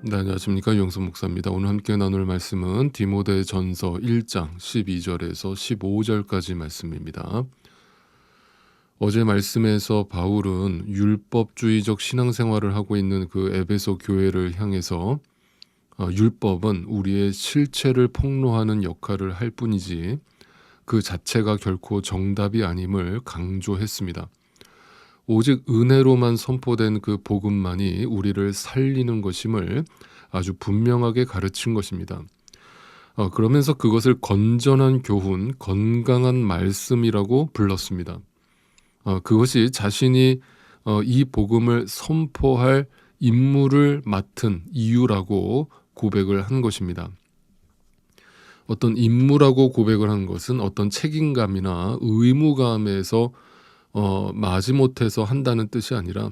네, 안녕하십니까. 유영선 목사입니다. 오늘 함께 나눌 말씀은 디모데전서 1장 12절에서 15절까지 말씀입니다. 어제 말씀에서 바울은 율법주의적 신앙생활을 하고 있는 그 에베소 교회를 향해서 율법은 우리의 실체를 폭로하는 역할을 할 뿐이지 그 자체가 결코 정답이 아님을 강조했습니다. 오직 은혜로만 선포된 그 복음만이 우리를 살리는 것임을 아주 분명하게 가르친 것입니다. 그러면서 그것을 건전한 교훈, 건강한 말씀이라고 불렀습니다. 그것이 자신이 이 복음을 선포할 임무를 맡은 이유라고 고백을 한 것입니다. 어떤 임무라고 고백을 한 것은 어떤 책임감이나 의무감에서 마지못해서 한다는 뜻이 아니라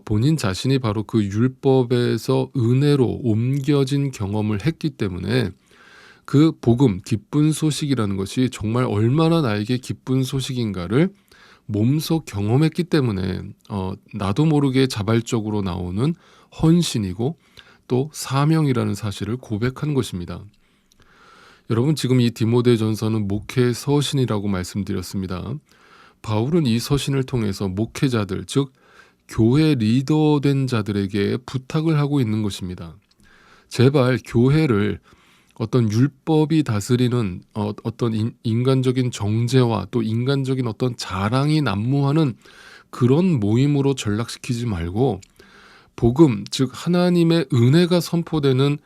본인 자신이 바로 그 율법에서 은혜로 옮겨진 경험을 했기 때문에 그 복음, 기쁜 소식이라는 것이 정말 얼마나 나에게 기쁜 소식인가를 몸소 경험했기 때문에 나도 모르게 자발적으로 나오는 헌신이고 또 사명이라는 사실을 고백한 것입니다. 여러분, 지금 이 디모데전서는 목회 서신이라고 말씀드렸습니다. 바울은 이 서신을 통해서 목회자들, 즉 교회 리더 된 자들에게 부탁을 하고 있는 것입니다. 제발 교회를 어떤 율법이 다스리는 어떤 인간적인 정죄와 또 인간적인 어떤 자랑이 난무하는 그런 모임으로 전락시키지 말고 복음, 즉 하나님의 은혜가 선포되는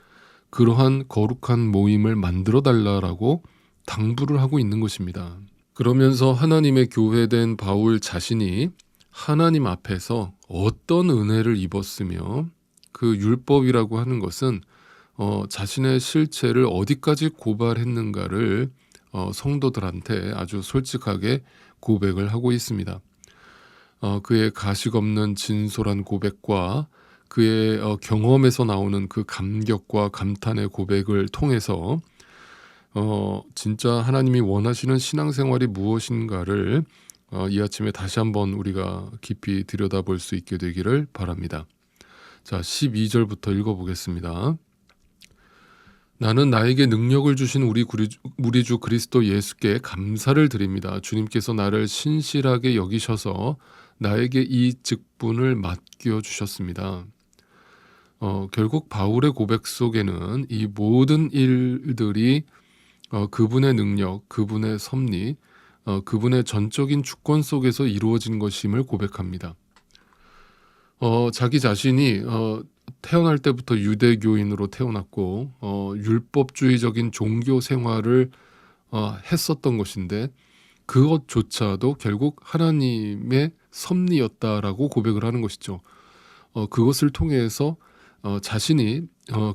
그러한 거룩한 모임을 만들어 달라라고 당부를 하고 있는 것입니다. 그러면서 하나님의 교회된 바울 자신이 하나님 앞에서 어떤 은혜를 입었으며 그 율법이라고 하는 것은 자신의 실체를 어디까지 고발했는가를 성도들한테 아주 솔직하게 고백을 하고 있습니다. 그의 가식 없는 진솔한 고백과 그의 경험에서 나오는 그 감격과 감탄의 고백을 통해서 진짜 하나님이 원하시는 신앙생활이 무엇인가를 이 아침에 다시 한번 우리가 깊이 들여다볼 수 있게 되기를 바랍니다. 자, 12절부터 읽어보겠습니다. 나는 나에게 능력을 주신 우리 주 그리스도 예수께 감사를 드립니다. 주님께서 나를 신실하게 여기셔서 나에게 이 직분을 맡겨주셨습니다. 결국 바울의 고백 속에는 이 모든 일들이 그분의 능력, 그분의 섭리, 그분의 전적인 주권 속에서 이루어진 것임을 고백합니다. 자기 자신이 태어날 때부터 유대교인으로 태어났고 율법주의적인 종교 생활을 했었던 것인데 그것조차도 결국 하나님의 섭리였다라고 고백을 하는 것이죠. 그것을 통해서 자신이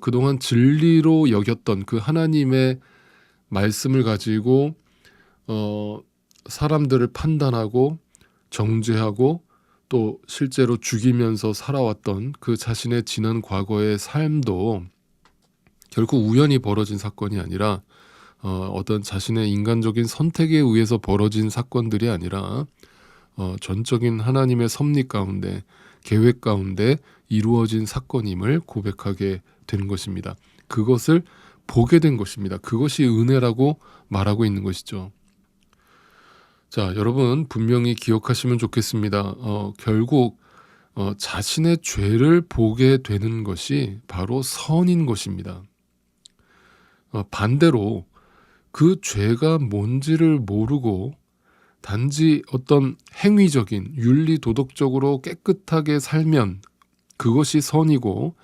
그동안 진리로 여겼던 그 하나님의 말씀을 가지고 사람들을 판단하고 정죄하고 또 실제로 죽이면서 살아왔던 그 자신의 지난 과거의 삶도 결국 우연히 벌어진 사건이 아니라 어떤 자신의 인간적인 선택에 의해서 벌어진 사건들이 아니라 전적인 하나님의 섭리 가운데 계획 가운데 이루어진 사건임을 고백하게 되는 것입니다. 그것을 보게 된 것입니다. 그것이 은혜라고 말하고 있는 것이죠. 자, 여러분 분명히 기억하시면 좋겠습니다. 결국 자신의 죄를 보게 되는 것이 바로 선인 것입니다. 반대로 그 죄가 뭔지를 모르고 단지 어떤 행위적인 윤리 도덕적으로 깨끗하게 살면 그것이 선이고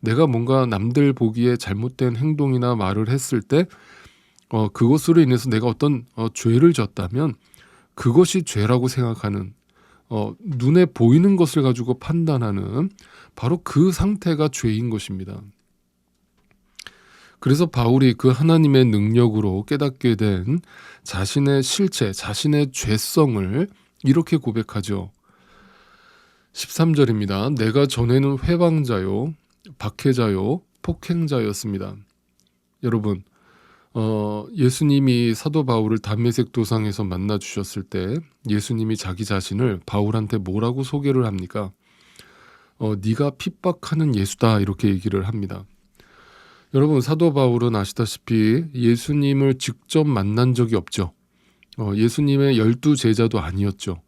내가 뭔가 남들 보기에 잘못된 행동이나 말을 했을 때 그것으로 인해서 내가 어떤 죄를 졌다면 그것이 죄라고 생각하는 눈에 보이는 것을 가지고 판단하는 바로 그 상태가 죄인 것입니다. 그래서 바울이 그 하나님의 능력으로 깨닫게 된 자신의 실체, 자신의 죄성을 이렇게 고백하죠. 13절입니다. 내가 전에는 회방자요, 박해자요, 폭행자였습니다. 여러분, 예수님이 사도 바울을 담메색 도상에서 만나 주셨을 때 예수님이 자기 자신을 바울한테 뭐라고 소개를 합니까? 네가 핍박하는 예수다 이렇게 얘기를 합니다. 여러분 사도 바울은 아시다시피 예수님을 직접 만난 적이 없죠. 예수님의 12 제자도 아니었죠.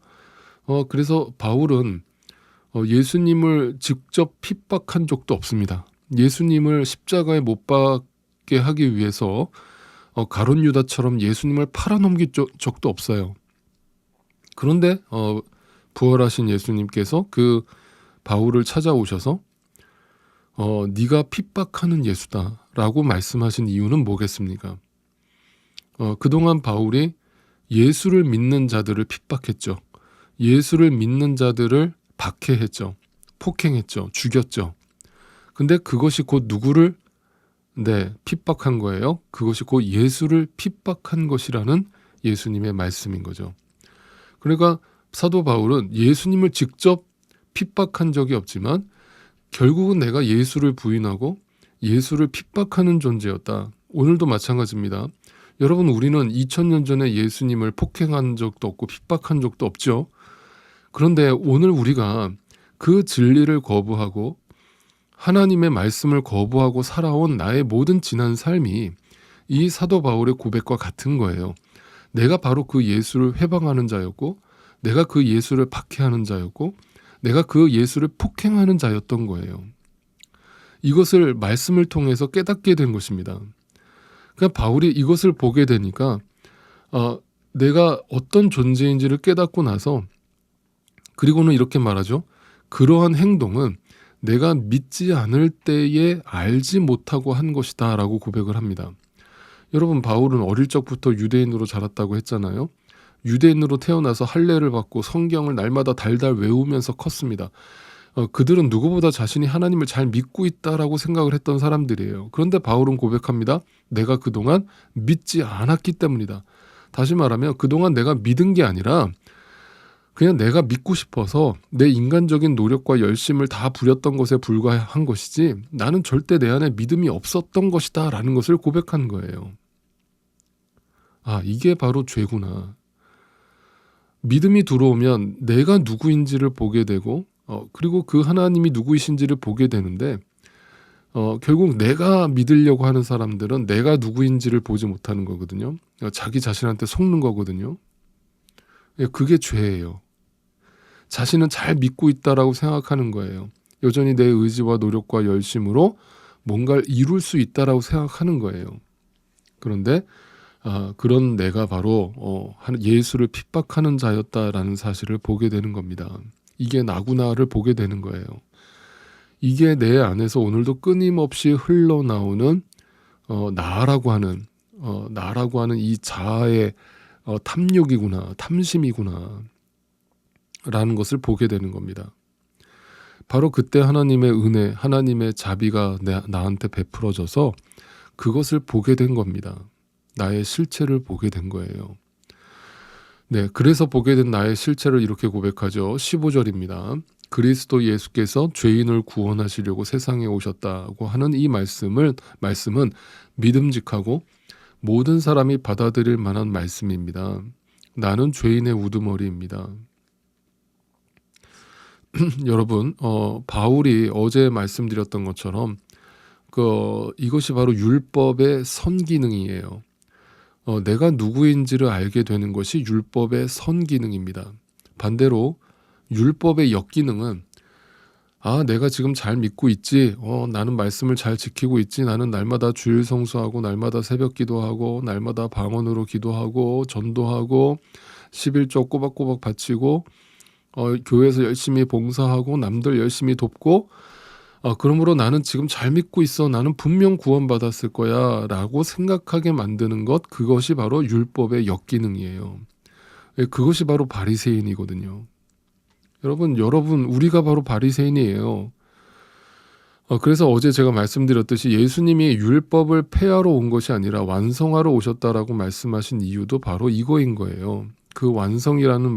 그래서 바울은 예수님을 직접 핍박한 적도 없습니다. 예수님을 십자가에 못 박게 하기 위해서 가룟 유다처럼 예수님을 팔아넘긴 적도 없어요. 그런데 부활하신 예수님께서 그 바울을 찾아오셔서 네가 핍박하는 예수다라고 말씀하신 이유는 뭐겠습니까? 그동안 바울이 예수를 믿는 자들을 핍박했죠. 예수를 믿는 자들을 박해했죠. 폭행했죠. 죽였죠. 근데 그것이 곧 누구를 핍박한 거예요. 그것이 곧 예수를 핍박한 것이라는 예수님의 말씀인 거죠. 그러니까 사도 바울은 예수님을 직접 핍박한 적이 없지만 결국은 내가 예수를 부인하고 예수를 핍박하는 존재였다. 오늘도 마찬가지입니다. 여러분 우리는 2000년 전에 예수님을 폭행한 적도 없고 핍박한 적도 없죠. 그런데 오늘 우리가 그 진리를 거부하고 하나님의 말씀을 거부하고 살아온 나의 모든 지난 삶이 이 사도 바울의 고백과 같은 거예요. 내가 바로 그 예수를 회방하는 자였고 내가 그 예수를 박해하는 자였고 내가 그 예수를 폭행하는 자였던 거예요. 이것을 말씀을 통해서 깨닫게 된 것입니다. 그러니까 바울이 이것을 보게 되니까 내가 어떤 존재인지를 깨닫고 나서 그리고는 이렇게 말하죠. 그러한 행동은 내가 믿지 않을 때에 알지 못하고 한 것이다 라고 고백을 합니다. 여러분 바울은 어릴 적부터 유대인으로 자랐다고 했잖아요. 유대인으로 태어나서 할례를 받고 성경을 날마다 달달 외우면서 컸습니다. 그들은 누구보다 자신이 하나님을 잘 믿고 있다라고 생각을 했던 사람들이에요. 그런데 바울은 고백합니다. 내가 그동안 믿지 않았기 때문이다. 다시 말하면 그동안 내가 믿은 게 아니라 그냥 내가 믿고 싶어서 내 인간적인 노력과 열심을 다 부렸던 것에 불과한 것이지 나는 절대 내 안에 믿음이 없었던 것이다 라는 것을 고백한 거예요. 이게 바로 죄구나. 믿음이 들어오면 내가 누구인지를 보게 되고 그리고 그 하나님이 누구이신지를 보게 되는데 결국 내가 믿으려고 하는 사람들은 내가 누구인지를 보지 못하는 거거든요. 자기 자신한테 속는 거거든요. 그게 죄예요. 자신은 잘 믿고 있다라고 생각하는 거예요. 여전히 내 의지와 노력과 열심으로 뭔가를 이룰 수 있다라고 생각하는 거예요. 그런데 그런 내가 바로 예수를 핍박하는 자였다라는 사실을 보게 되는 겁니다. 이게 나구나를 보게 되는 거예요. 이게 내 안에서 오늘도 끊임없이 흘러나오는 나라고 하는 이 자아의 탐욕이구나, 탐심이구나 라는 것을 보게 되는 겁니다. 바로 그때 하나님의 은혜, 하나님의 자비가 나한테 베풀어져서 그것을 보게 된 겁니다. 나의 실체를 보게 된 거예요. 그래서 보게 된 나의 실체를 이렇게 고백하죠. 15절입니다. 그리스도 예수께서 죄인을 구원하시려고 세상에 오셨다고 하는 이 말씀은 믿음직하고 모든 사람이 받아들일 만한 말씀입니다. 나는 죄인의 우두머리입니다. 여러분, 바울이 어제 말씀드렸던 것처럼 이것이 바로 율법의 선기능이에요. 내가 누구인지를 알게 되는 것이 율법의 선기능입니다. 반대로 율법의 역기능은 내가 지금 잘 믿고 있지, 나는 말씀을 잘 지키고 있지, 나는 날마다 주일 성수하고 날마다 새벽 기도하고 날마다 방언으로 기도하고 전도하고 11조 꼬박꼬박 바치고 교회에서 열심히 봉사하고 남들 열심히 돕고 그러므로 나는 지금 잘 믿고 있어. 나는 분명 구원받았을 거야 라고 생각하게 만드는 것, 그것이 바로 율법의 역기능이에요. 그것이 바로 바리새인이거든요. 여러분 우리가 바로 바리새인이에요. 그래서 어제 제가 말씀드렸듯이 예수님이 율법을 폐하러 온 것이 아니라 완성하러 오셨다라고 말씀하신 이유도 바로 이거인 거예요. 그 완성이라는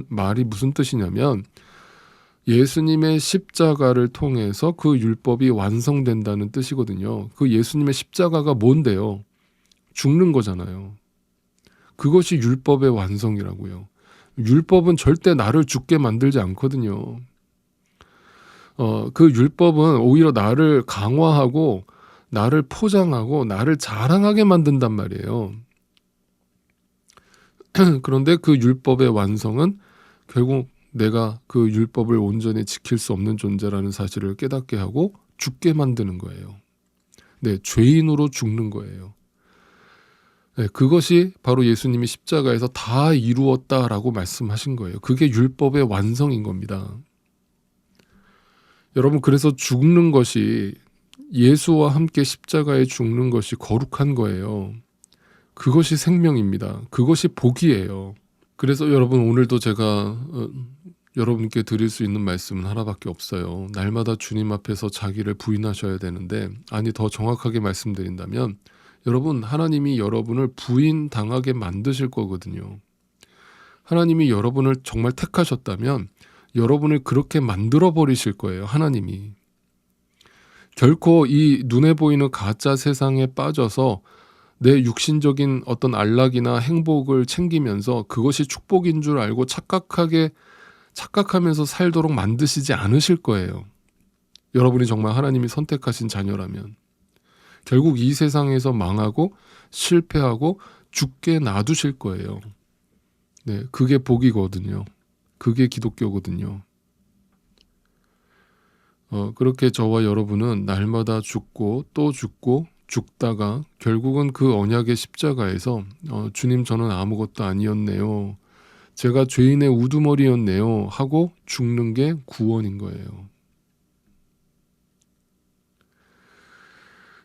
말이 무슨 뜻이냐면 예수님의 십자가를 통해서 그 율법이 완성된다는 뜻이거든요. 그 예수님의 십자가가 뭔데요? 죽는 거잖아요. 그것이 율법의 완성이라고요. 율법은 절대 나를 죽게 만들지 않거든요. 그 율법은 오히려 나를 강화하고 나를 포장하고 나를 자랑하게 만든단 말이에요. 그런데 그 율법의 완성은 결국 내가 그 율법을 온전히 지킬 수 없는 존재라는 사실을 깨닫게 하고 죽게 만드는 거예요. 네, 죄인으로 죽는 거예요. 네, 그것이 바로 예수님이 십자가에서 다 이루었다라고 말씀하신 거예요. 그게 율법의 완성인 겁니다. 여러분, 그래서 죽는 것이, 예수와 함께 십자가에 죽는 것이 거룩한 거예요. 그것이 생명입니다. 그것이 복이에요. 그래서 여러분, 오늘도 제가 여러분께 드릴 수 있는 말씀은 하나밖에 없어요. 날마다 주님 앞에서 자기를 부인하셔야 되는데, 아니, 더 정확하게 말씀드린다면 여러분, 하나님이 여러분을 부인당하게 만드실 거거든요. 하나님이 여러분을 정말 택하셨다면 여러분을 그렇게 만들어 버리실 거예요. 하나님이. 결코 이 눈에 보이는 가짜 세상에 빠져서 내 육신적인 어떤 안락이나 행복을 챙기면서 그것이 축복인 줄 알고 착각하면서 살도록 만드시지 않으실 거예요. 여러분이 정말 하나님이 선택하신 자녀라면. 결국 이 세상에서 망하고 실패하고 죽게 놔두실 거예요. 네, 그게 복이거든요. 그게 기독교거든요. 그렇게 저와 여러분은 날마다 죽고 또 죽고 죽다가 결국은 그 언약의 십자가에서 주님, 저는 아무것도 아니었네요. 제가 죄인의 우두머리였네요 하고 죽는 게 구원인 거예요.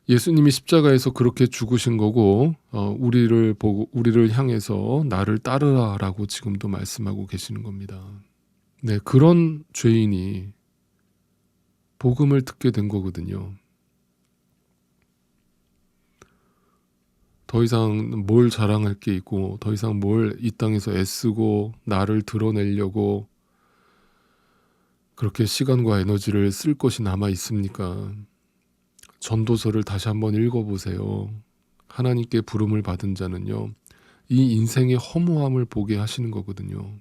예수님이 십자가에서 그렇게 죽으신 거고 우리를 보고 우리를 향해서 나를 따르라라고 지금도 말씀하고 계시는 겁니다. 네, 그런 죄인이 복음을 듣게 된 거거든요. 더 이상 뭘 자랑할 게 있고 더 이상 뭘 이 땅에서 애쓰고 나를 드러내려고 그렇게 시간과 에너지를 쓸 것이 남아 있습니까? 전도서를 다시 한번 읽어보세요. 하나님께 부름을 받은 자는요, 이 인생의 허무함을 보게 하시는 거거든요.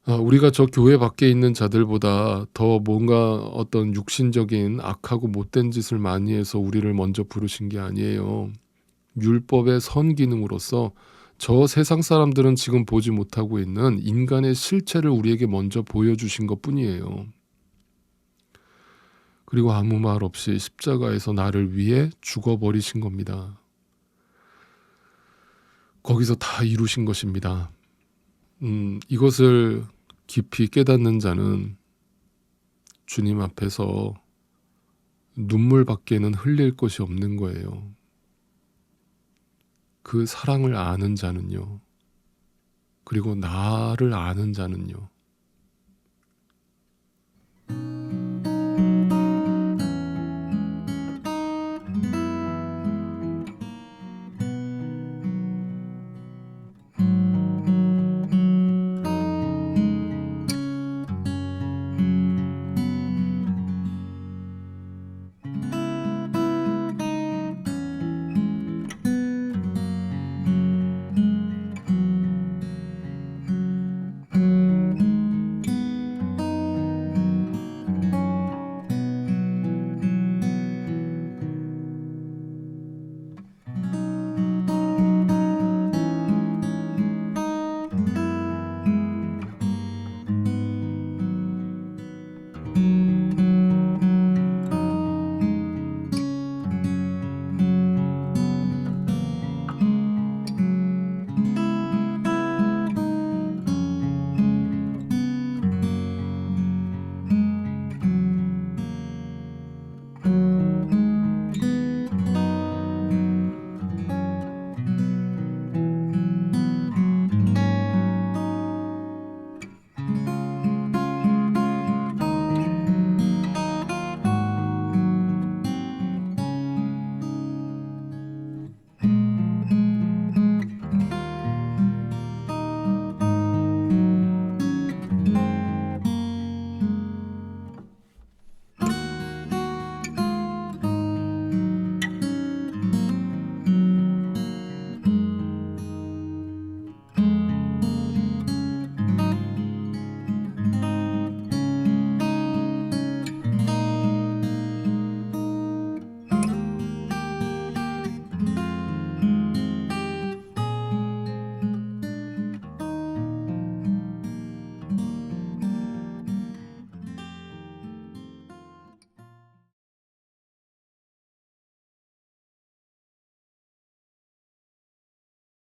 우리가 저 교회 밖에 있는 자들보다 더 뭔가 어떤 육신적인 악하고 못된 짓을 많이 해서 우리를 먼저 부르신 게 아니에요. 율법의 선기능으로서 저 세상 사람들은 지금 보지 못하고 있는 인간의 실체를 우리에게 먼저 보여주신 것 뿐이에요. 그리고 아무 말 없이 십자가에서 나를 위해 죽어버리신 겁니다. 거기서 다 이루신 것입니다. 이것을 깊이 깨닫는 자는 주님 앞에서 눈물밖에는 흘릴 것이 없는 거예요. 그 사랑을 아는 자는요, 그리고 나를 아는 자는요,